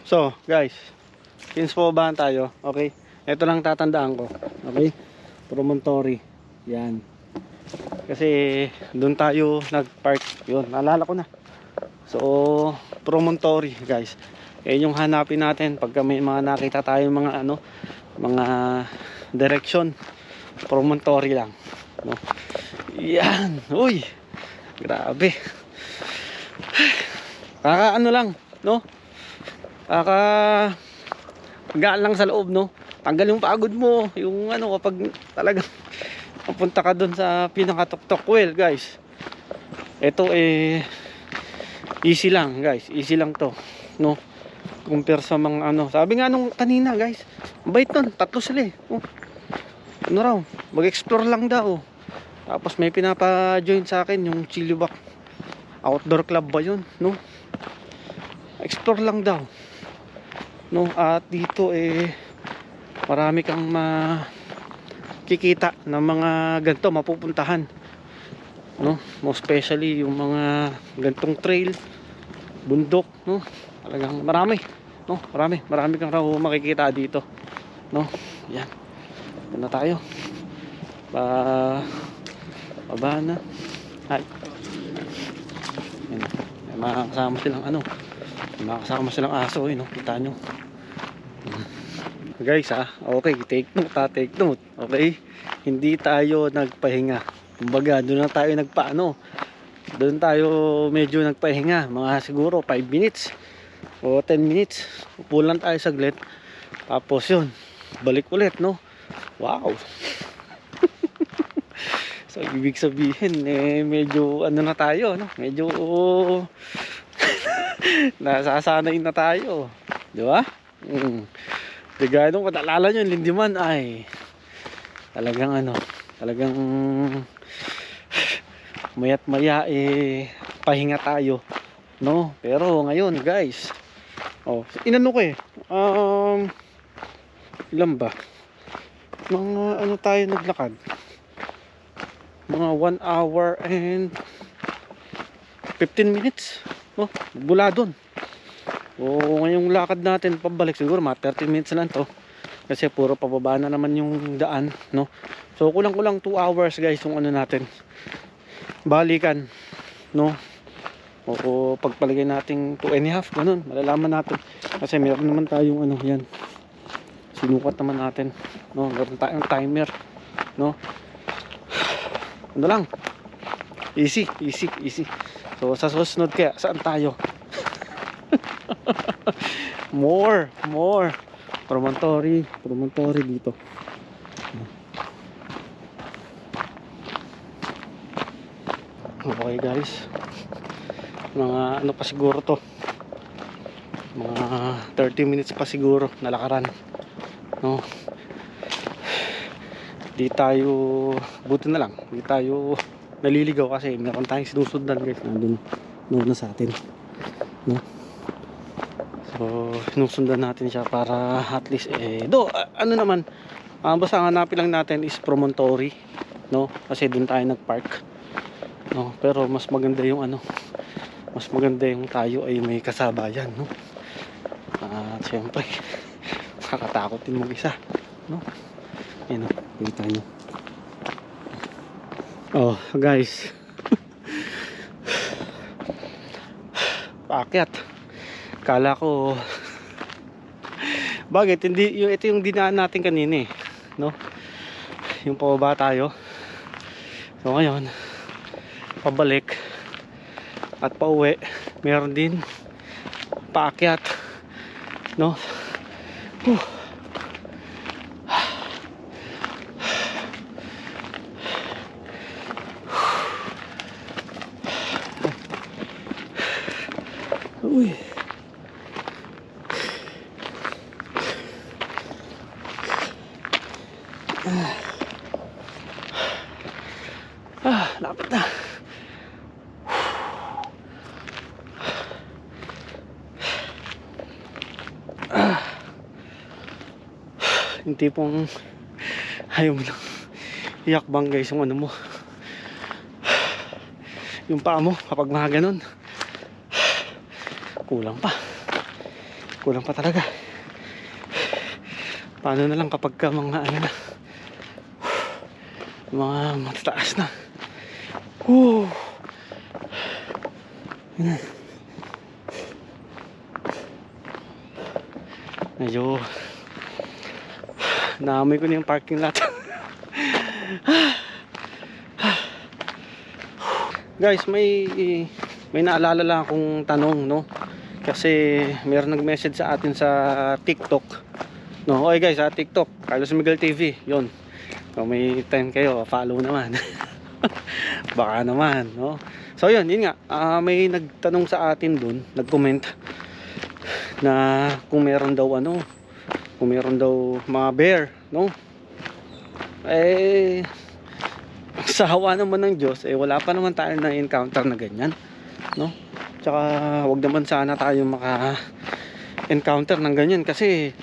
So, guys, since pababahan tayo, okay? Ito lang tatandaan ko, okay? Promontory. Yan. Kasi doon tayo nag-park. Yun, naalala ko na. So, promontory, guys. Yan yung hanapin natin pagka may mga nakita tayo mga ano, mga direction. Promontory lang, no? Yan. Uy. Grabe. Kaka ano lang, no? Kaka gaan lang sa loob, no? Tanggal yung pagod mo, yung ano kapag talagang pupunta ka doon sa pinakatuktok. Well, guys, ito easy lang, guys. Easy lang to, no? Compare sa mga ano. Sabi nga nung kanina, guys, bait nun, tatlo sila eh. Oh. Ano raw, mag-explore lang daw. Tapos may pinapa-join sa akin yung Chilliwack Outdoor Club ba yun, no? Explore lang daw, no? At dito marami kang makikita ng mga ganito mapupuntahan, no? Most especially yung mga gantong trail, bundok, no? Talagang marami, no? Marami kang raw makikita dito, no? Yan. Ito na tayo. Baba na. Hi. Yan. May makakasama silang ano. May makakasama silang aso, no? Kita nyo. Guys, okay, take note, okay? Hindi tayo nagpahinga. Kumbaga, doon na tayo nagpaano. Doon tayo medyo nagpahinga, mga siguro 5 minutes o 10 minutes. Upo lang tayo saglit. Tapos yun, balik ulit, no? Wow. So, ibig sabihin, medyo ano na tayo, no? Medyo nasasanay na tayo. Di ba? Digaya nung katalala nyo, Lindiman ay talagang ano, talagang mayat maya pahinga tayo, no? Pero ngayon, guys, inano ko ilan ba? Mga ano tayo naglakad? Mga 1 hour and 15 minutes, no? Mula dun. Ngayong lakad natin pabalik siguro mga 30 minutes lang to. Kasi puro pababa na naman yung daan, no? So kulang-kulang 2 hours, guys, yung ano natin. Balikan, no? O pagpalagay natin 2.5, ganun. Malalaman natin. Kasi meron naman tayong ano, yan. Sinukat naman natin, no? Meron tayong timer, no? Ano lang. Easy. So sa susunod kaya, saan tayo? more promontory dito. Okay, guys, mga ano pa siguro to, mga 30 minutes pa siguro nalakaran, no? Di tayo, buti na lang di tayo naliligaw kasi meron tayong sinusundan, guys, nandun na sa atin, no? So, sinusundan natin siya para at least ano naman, basta hanapin lang natin is promontory, no? Kasi doon tayo nagpark, no? Pero mas maganda yung ano, mas maganda yung tayo ay may kasabayan, no? At syempre kakatakot din mag-isa, no? Yan, no? Kita nyo. Guys, paakyat. Kala ko bakit hindi yung ito yung dinaan natin kanina, no? Yung pababa tayo. So ngayon pabalik at pauwi meron din paakyat, no? Uy. Lapit na. Yung tipong ayaw mo lang iyakbang, guys, yung ano mo, yung paa mo kapag mga ganun. Kulang kulang pa talaga. Paano na lang kapag ka mga ano na, mga matataas na. Yan. Medyo naamoy ko na yung parking lot. Guys, may naalala lang akong tanong, no? Kasi mayroon nag-message sa atin sa TikTok, no? Okay guys, sa TikTok, Carlos Miguel TV, yun. Kung may time kayo, follow naman. Baka naman, no? So yun nga, may nagtanong sa atin dun, nag-comment na kung meron daw ano, kung meron daw mga bear, no? Eh, sa hawa naman ng Diyos, eh wala pa naman tayo na encounter na ganyan, no? Tsaka wag naman sana tayo maka-encounter ng ganyan kasi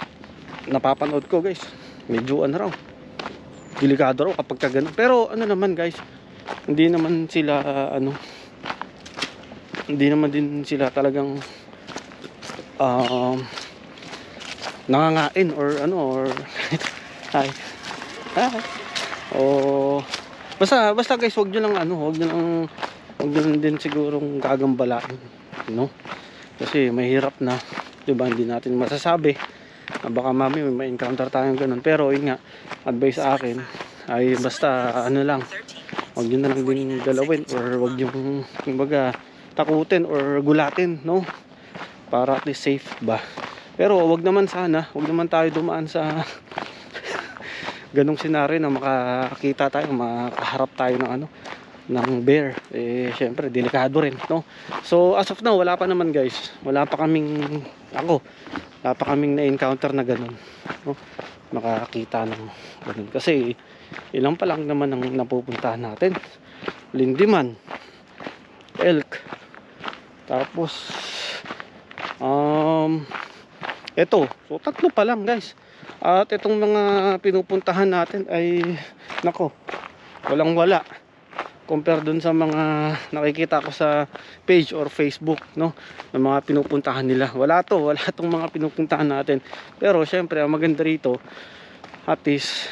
napapanood ko guys, medyo ano raw, delikado raw kapag ka ganun. Pero ano naman guys, hindi naman sila hindi naman din sila talagang nangangain or ano or ay o basta guys, wag nyo lang din sigurong gagambalain, no? Kasi mahirap na, 'di ba? Hindi natin masasabi na baka mami may encounter tayong ganun. Pero yun nga, advice sa akin ay basta ano lang, wag nyo na lang din galawin or wag nyo kumbaga takutin or gulatin, no? Para at least safe ba. Pero wag naman tayo dumaan sa ganong senaryo na makakita tayo, makaharap tayo ng bear. Eh syempre delikado rin, no? So as of now, wala pa naman guys. Wala pa kaming na-encounter na ganun, no? Makakita ng ganun. Kasi ilang pa lang naman ang napupuntahan natin. Lindiman, elk, tapos eto, so tatlo pa lang guys. At itong mga pinupuntahan natin ay nako, walang wala compare dun sa mga nakikita ko sa page or Facebook, no, ng mga pinupuntahan nila. Wala tong mga pinupuntahan natin. Pero syempre ang maganda rito, at least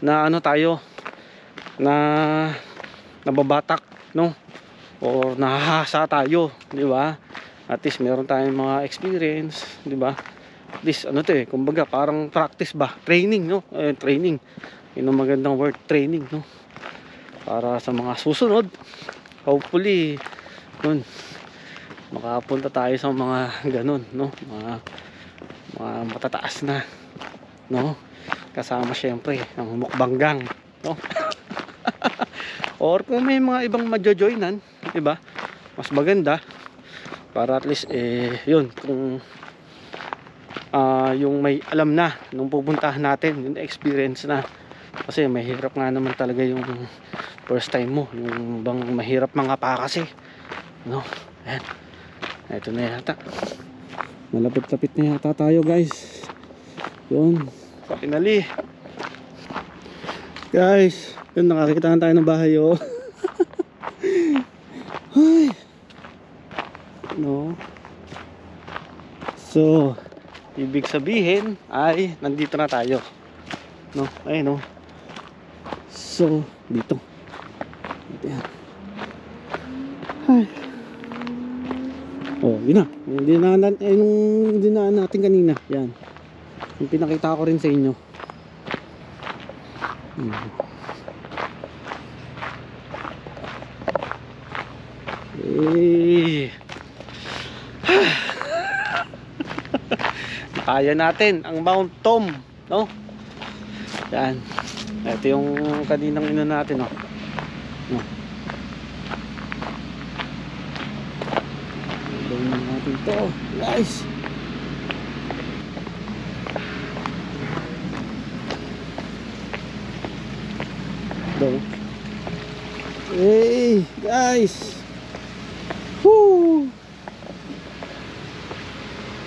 na ano tayo, na nababatak, no, or nahahasa tayo, di ba? At least meron tayong mga experience, di ba? At least ano to eh, kumbaga parang practice ba, training, no? Training, yun ang magandang word, training, no? Para sa mga susunod, hopefully nun makapunta tayo sa mga ganun, no? Mga matataas na, no? Kasama syempre ang mukbanggang, no? Or kung may mga ibang majo-joinan, di ba? Mas maganda para at least yun, kung yung may alam na nung pupuntahan natin, yung experience na. Kasi mahirap nga naman talaga yung first time mo, yung bang mahirap mga pa kasi, no? Ayan, ito na yata, malapit-lapit na yata tayo guys. Yun, pakinali guys, yun, nakakita tayo ng bahay, oh. Ay, no? So ibig sabihin ay nandito na tayo, no? Ay, no? So dito yan. Ay. Oh, yun na. Yung dinaan natin kanina. Yan. Yung pinakita ko rin sa inyo. Kaya natin ang Mount Tom, no? Yan. Ito yung kaninang ino natin, no? Gawin natin to, guys. Hey, guys. Woo!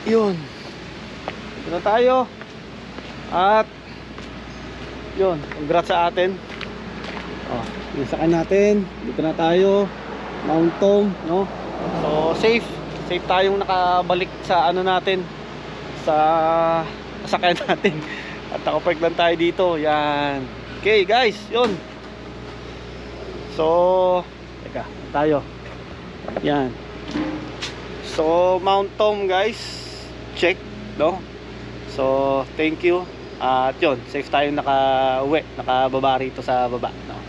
Yun. Dito na tayo. At yun, congrats sa atin. Oh, isakan natin. Dito na tayo. Mount Tom, no? So safe tayong nakabalik sa ano natin, sa sasakyan natin. At nakapark lang tayo dito. Yan. Okay guys, yun. So, teka, tayo. Yan. So, Mount Tom guys, check, no? So, thank you. At yun, safe tayong nakauwi, nakababa rito sa baba, no?